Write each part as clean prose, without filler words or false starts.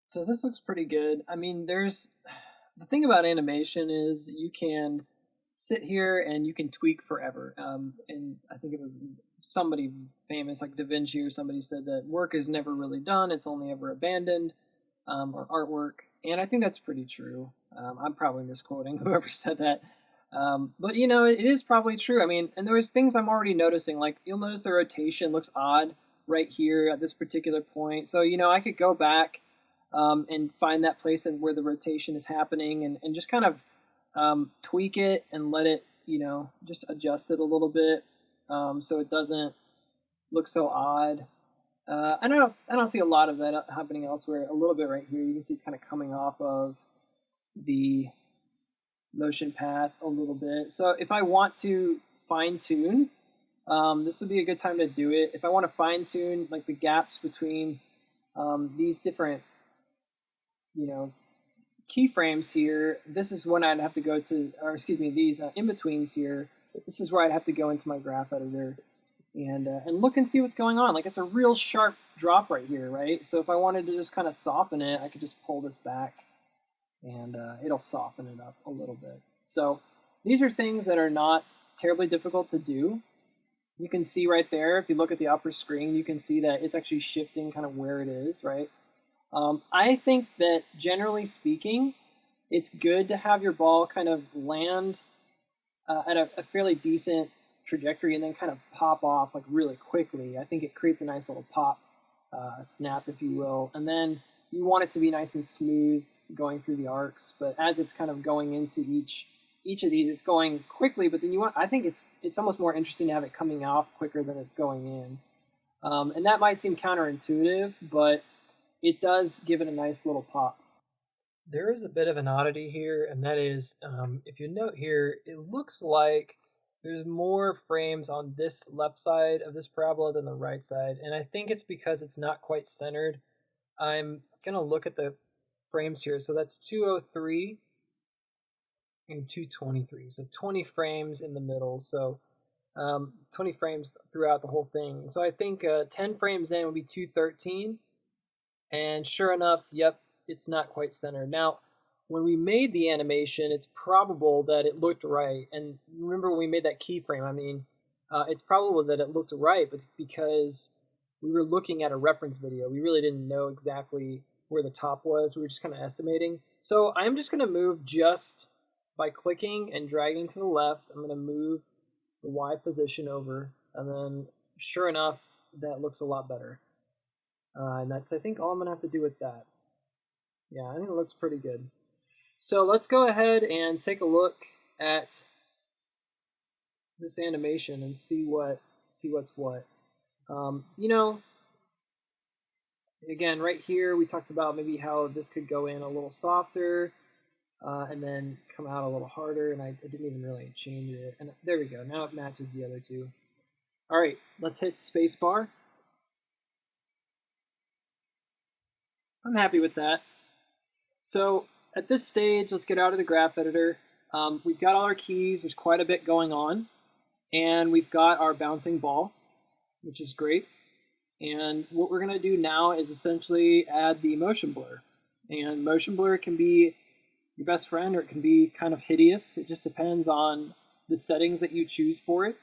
So this looks pretty good. I mean, there's the thing about animation is you can sit here and you can tweak forever. And I think it was somebody famous, like Da Vinci or somebody, said that work is never really done; it's only ever abandoned, or artwork. And I think that's pretty true. I'm probably misquoting whoever said that. But it is probably true. I mean, and there's things I'm already noticing. Like you'll notice the rotation looks odd right here at this particular point. So I could go back and find that place where the rotation is happening and just kind of tweak it and let it, just adjust it a little bit so it doesn't look so odd. I don't see a lot of that happening elsewhere. A little bit right here, you can see it's kind of coming off of the motion path a little bit. So if I want to fine tune, this would be a good time to do it. If I want to fine tune like the gaps between these different you know, keyframes here, this is when I'd have to go to, or excuse me, these in-betweens here, this is where I'd have to go into my graph editor and look and see what's going on. Like it's a real sharp drop right here, right? So if I wanted to just kind of soften it, I could just pull this back and it'll soften it up a little bit. So these are things that are not terribly difficult to do. You can see right there, if you look at the upper screen, you can see that it's actually shifting kind of where it is, right? I think that generally speaking, it's good to have your ball kind of land at a fairly decent trajectory and then kind of pop off like really quickly. I think it creates a nice little pop, snap, if you will. And then you want it to be nice and smooth going through the arcs. But as it's kind of going into each of these, it's going quickly. But then I think it's almost more interesting to have it coming off quicker than it's going in. And that might seem counterintuitive, but it does give it a nice little pop. There is a bit of an oddity here, and that is, if you note here, it looks like there's more frames on this left side of this parabola than the right side, and I think it's because it's not quite centered. I'm going to look at the frames here. So that's 203 and 223. So 20 frames in the middle. So 20 frames throughout the whole thing. So I think 10 frames in would be 213. And sure enough, yep, it's not quite centered. Now, when we made the animation, it's probable that it looked right. And remember when we made that keyframe, I mean, it's probable that it looked right, but because we were looking at a reference video, we really didn't know exactly where the top was. We were just kind of estimating. So I'm just going to move just by clicking and dragging to the left. I'm going to move the Y position over, and then sure enough, that looks a lot better. And that's, I think, all I'm going to have to do with that. Yeah, I think it looks pretty good. So let's go ahead and take a look at this animation and see what's what. Again, right here, we talked about maybe how this could go in a little softer and then come out a little harder, and I didn't even really change it. And there we go. Now it matches the other two. All right, let's hit spacebar. I'm happy with that. So at this stage, let's get out of the graph editor. We've got all our keys. There's quite a bit going on. And we've got our bouncing ball, which is great. And what we're going to do now is essentially add the motion blur. And motion blur can be your best friend or it can be kind of hideous. It just depends on the settings that you choose for it.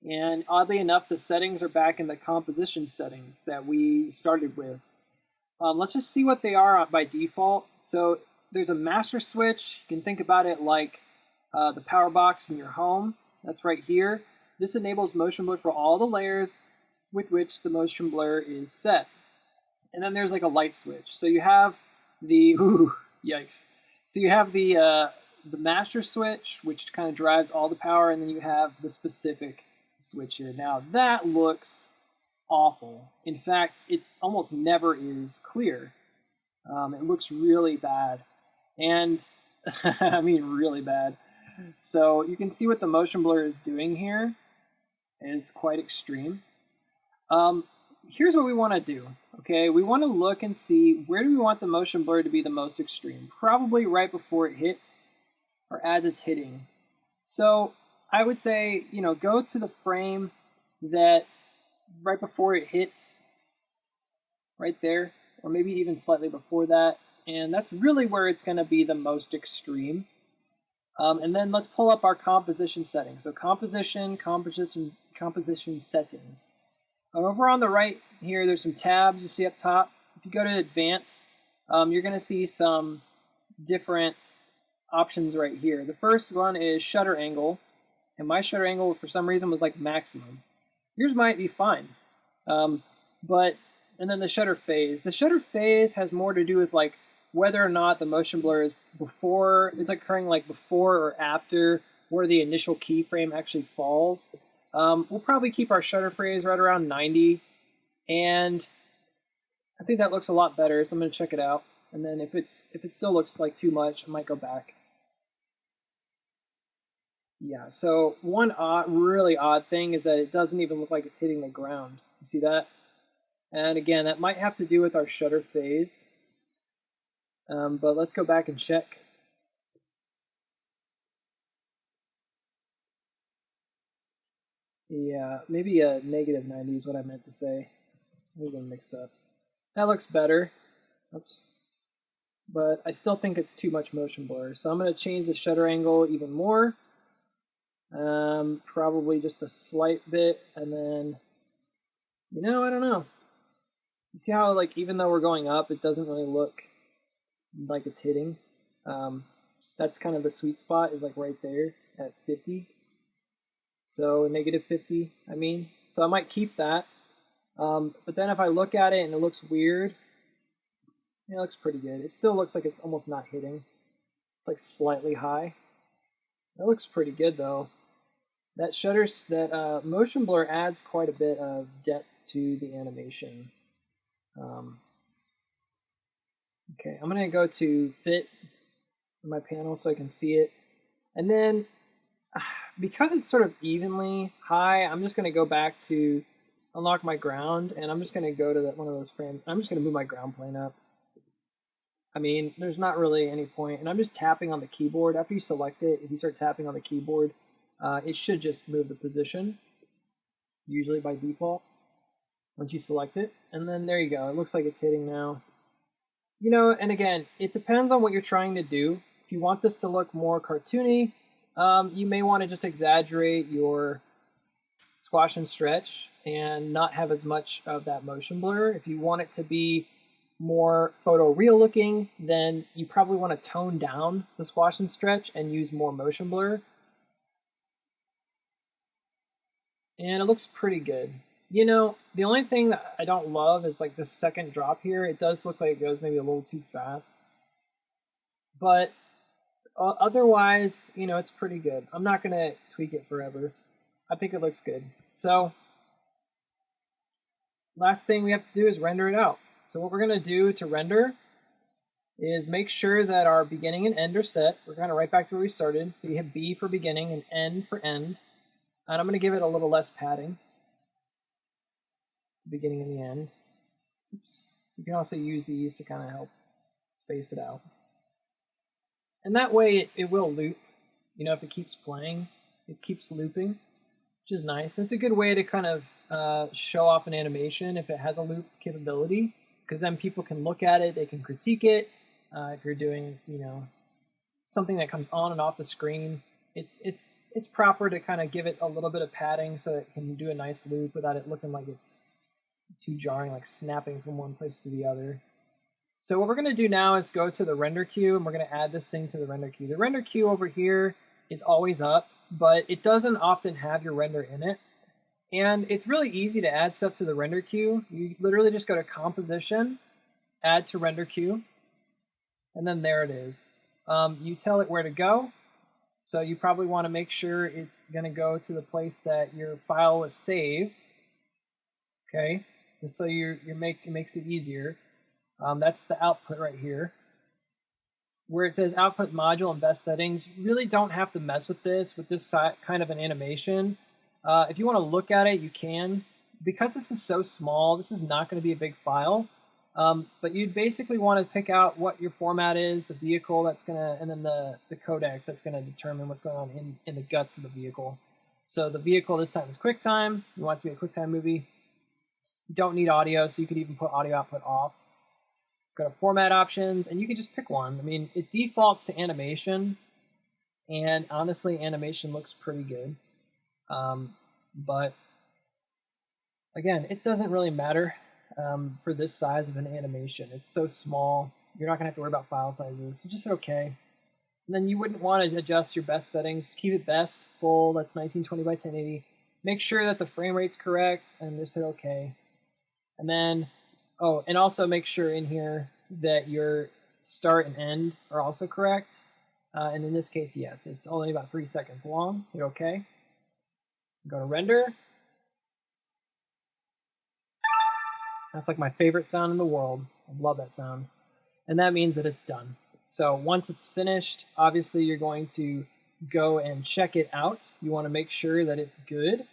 And oddly enough, the settings are back in the composition settings that we started with. Let's just see what they are by default. So there's a master switch. You can think about it like the power box in your home. That's right here. This enables motion blur for all the layers with which the motion blur is set. And then there's like a light switch. So you have the, yikes. So you have the master switch, which kind of drives all the power, and then you have the specific switch here. Now that looks awful. In fact, it almost never is clear. It looks really bad. And I mean really bad. So you can see what the motion blur is doing here is quite extreme. Here's what we want to do. Okay, we want to look and see where do we want the motion blur to be the most extreme. Probably right before it hits or as it's hitting. So I would say, go to the frame that right before it hits, right there, or maybe even slightly before that. And that's really where it's going to be the most extreme. And then let's pull up our composition settings. So composition settings. Over on the right here, there's some tabs you see up top. If you go to advanced, you're going to see some different options right here. The first one is shutter angle, and my shutter angle for some reason was like maximum. Yours might be fine, and then the shutter phase. The shutter phase has more to do with like whether or not the motion blur is it's occurring like before or after where the initial keyframe actually falls. We'll probably keep our shutter phase right around 90, and I think that looks a lot better, so I'm going to check it out. And then if it still looks like too much, I might go back. Yeah, so one really odd thing is that it doesn't even look like it's hitting the ground. You see that? And again, that might have to do with our shutter phase. But let's go back and check. Yeah, maybe a negative 90 is what I meant to say. I got mixed up. That looks better. Oops. But I still think it's too much motion blur. So I'm going to change the shutter angle even more. Probably just a slight bit, and then, I don't know. You see how, like, even though we're going up, it doesn't really look like it's hitting. That's kind of the sweet spot, is like right there at 50. So negative 50, I mean. So I might keep that. But then if I look at it and it looks weird, it looks pretty good. It still looks like it's almost not hitting. It's like slightly high. That looks pretty good though. That motion blur adds quite a bit of depth to the animation. Okay, I'm gonna go to fit in my panel so I can see it. And then because it's sort of evenly high, I'm just gonna go back to unlock my ground, and I'm just gonna go to one of those frames. I'm just gonna move my ground plane up. I mean, there's not really any point, and I'm just tapping on the keyboard. After you select it, if you start tapping on the keyboard, it should just move the position, usually by default, once you select it. And then there you go. It looks like it's hitting now. And again, it depends on what you're trying to do. If you want this to look more cartoony, you may want to just exaggerate your squash and stretch and not have as much of that motion blur. If you want it to be more photoreal looking, then you probably want to tone down the squash and stretch and use more motion blur. And it looks pretty good. The only thing that I don't love is like the second drop here. It does look like it goes maybe a little too fast. But otherwise, it's pretty good. I'm not going to tweak it forever. I think it looks good. So last thing we have to do is render it out. So what we're going to do to render is make sure that our beginning and end are set. We're kind of right back to where we started. So you hit B for beginning and N for end. And I'm going to give it a little less padding. The beginning and the end. Oops. You can also use these to kind of help space it out. And that way it will loop. If it keeps playing, it keeps looping, which is nice. It's a good way to kind of show off an animation if it has a loop capability, because then people can look at it, they can critique it. If you're doing, something that comes on and off the screen, it's proper to kind of give it a little bit of padding so it can do a nice loop without it looking like it's too jarring, like snapping from one place to the other. So what we're going to do now is go to the render queue, and we're going to add this thing to the render queue. The render queue over here is always up, but it doesn't often have your render in it. And it's really easy to add stuff to the render queue. You literally just go to Composition, Add to Render Queue, and then there it is. You tell it where to go. So you probably want to make sure it's going to go to the place that your file was saved. Okay, and so it makes it easier. That's the output right here. Where it says output module and best settings, you really don't have to mess with this kind of an animation. If you want to look at it, you can. Because this is so small, this is not going to be a big file. But you'd basically want to pick out what your format is, the vehicle and then the codec that's going to determine what's going on in the guts of the vehicle. So the vehicle this time is QuickTime. You want it to be a QuickTime movie. You don't need audio, so you could even put audio output off. Go to format options, and you can just pick one. I mean, it defaults to animation, and honestly, animation looks pretty good. But again, it doesn't really matter for this size of an animation. It's so small. You're not going to have to worry about file sizes. So just hit OK. And then you wouldn't want to adjust your best settings. Keep it best, full. That's 1920 by 1080. Make sure that the frame rate's correct, and just hit OK. And then, oh, and also make sure in here that your start and end are also correct. And in this case, yes, it's only about 3 seconds long. Hit OK. Go to render. That's like my favorite sound in the world. I love that sound. And that means that it's done. So once it's finished, obviously you're going to go and check it out. You want to make sure that it's good.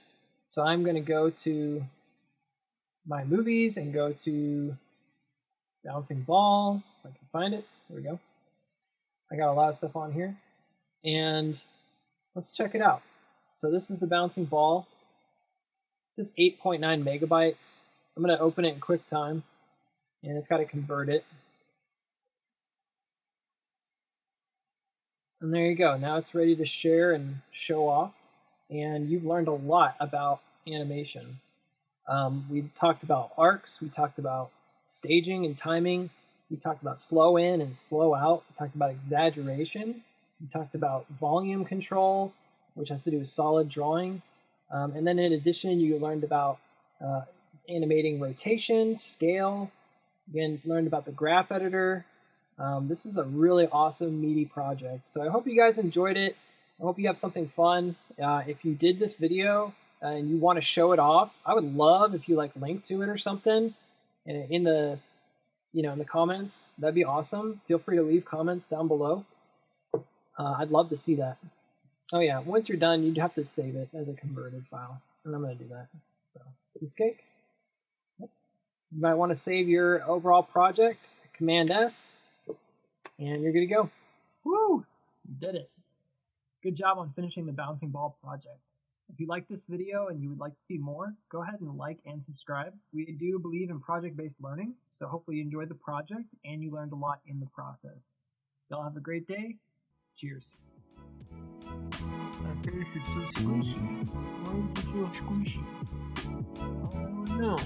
So I'm going to go to my movies and go to bouncing ball. If I can find it. There we go. I got a lot of stuff on here. And let's check it out. So this is the bouncing ball. It says 8.9 megabytes. I'm going to open it in QuickTime, and it's got to convert it. And there you go. Now it's ready to share and show off. And you've learned a lot about animation. We talked about arcs. We talked about staging and timing. We talked about slow in and slow out. We talked about exaggeration. We talked about volume control, which has to do with solid drawing. And then in addition, you learned about animating rotation, scale. Again, learned about the graph editor. This is a really awesome, meaty project. So I hope you guys enjoyed it. I hope you have something fun. If you did this video and you want to show it off, I would love if you link to it or something in the in the comments. That'd be awesome. Feel free to leave comments down below. I'd love to see that. Oh yeah, once you're done, you'd have to save it as a converted file, and I'm going to do that. So, piece of cake. You might want to save your overall project, Command S, and you're good to go. Woo! You did it. Good job on finishing the bouncing ball project. If you like this video and you would like to see more, go ahead and like and subscribe. We do believe in project-based learning, so hopefully you enjoyed the project and you learned a lot in the process. Y'all have a great day. Cheers. My face is so squishy. Why is it so squishy? Oh no.